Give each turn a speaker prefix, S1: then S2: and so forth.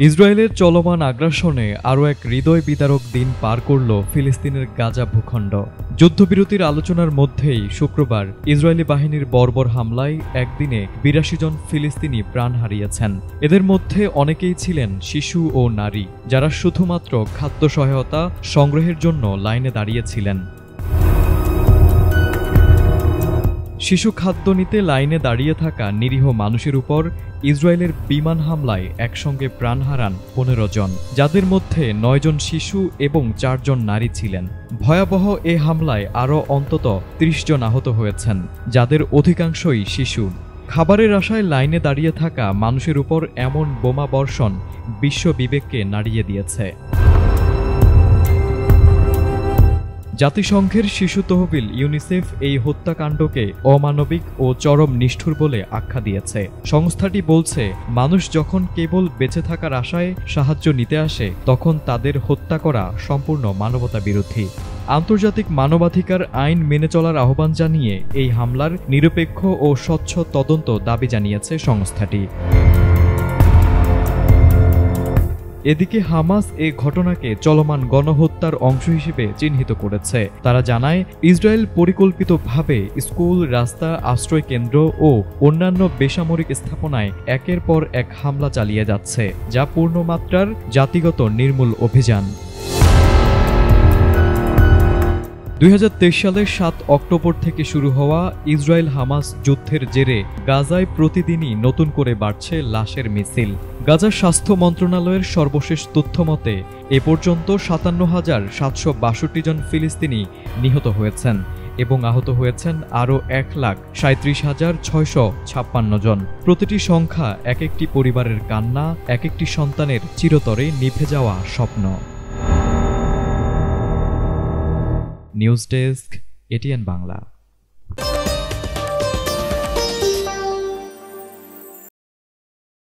S1: ইসরায়েলের চলমান আগ্রাসনে আরও এক হৃদয় বিদারক দিন পার করল ফিলিস্তিনের গাজা ভূখণ্ড। যুদ্ধবিরতির আলোচনার মধ্যেই শুক্রবার ইসরায়েলি বাহিনীর বর্বর হামলায় একদিনে ৮২ জন ফিলিস্তিনি প্রাণ হারিয়েছেন। এদের মধ্যে অনেকেই ছিলেন শিশু ও নারী, যারা শুধুমাত্র খাদ্য সহায়তা সংগ্রহের জন্য লাইনে দাঁড়িয়েছিলেন। শিশু খাদ্য নিতে লাইনে দাঁড়িয়ে থাকা নিরীহ মানুষের উপর ইসরায়েলের বিমান হামলায় একসঙ্গে প্রাণ হারান ১৫ জন, যাদের মধ্যে ৯ জন শিশু এবং ৪ জন নারী ছিলেন। ভয়াবহ এ হামলায় আরও অন্তত ৩০ জন আহত হয়েছেন, যাদের অধিকাংশই শিশু। খাবারের আশায় লাইনে দাঁড়িয়ে থাকা মানুষের উপর এমন বোমা বর্ষণ বিশ্ব বিবেককে নাড়িয়ে দিয়েছে। জাতিসংঘের শিশু তহবিল ইউনিসেফ এই হত্যাকাণ্ডকে অমানবিক ও চরম নিষ্ঠুর বলে আখ্যা দিয়েছে। সংস্থাটি বলছে, মানুষ যখন কেবল বেঁচে থাকার আশায় সাহায্য নিতে আসে, তখন তাদের হত্যা করা সম্পূর্ণ মানবতা বিরোধী। আন্তর্জাতিক মানবাধিকার আইন মেনে চলার আহ্বান জানিয়ে এই হামলার নিরপেক্ষ ও স্বচ্ছ তদন্ত দাবি জানিয়েছে সংস্থাটি। এদিকে হামাস এ ঘটনাকে চলমান গণহত্যার অংশ হিসেবে চিহ্নিত করেছে। তারা জানায়, ইসরায়েল পরিকল্পিতভাবে স্কুল, রাস্তা, আশ্রয়কেন্দ্র ও অন্যান্য বেসামরিক স্থাপনায় একের পর এক হামলা চালিয়ে যাচ্ছে, যা পূর্ণমাত্রার জাতিগত নির্মূল অভিযান। ২০২৩ সালের ৭ অক্টোবর থেকে শুরু হওয়া ইসরায়েল-হামাস যুদ্ধের জেরে গাজায় প্রতিদিনই নতুন করে বাড়ছে লাশের মিছিল। গাজার স্বাস্থ্য মন্ত্রণালয়ের সর্বশেষ তথ্য মতে এ পর্যন্ত ৫৭,৭৬২ জন ফিলিস্তিনি নিহত হয়েছেন এবং আহত হয়েছেন আরও ১,৩৬,৬৫৬ জন। প্রতিটি সংখ্যা এক একটি পরিবারের কান্না, এক একটি সন্তানের চিরতরে নিভে যাওয়া স্বপ্ন। News desk, ATN Bangla.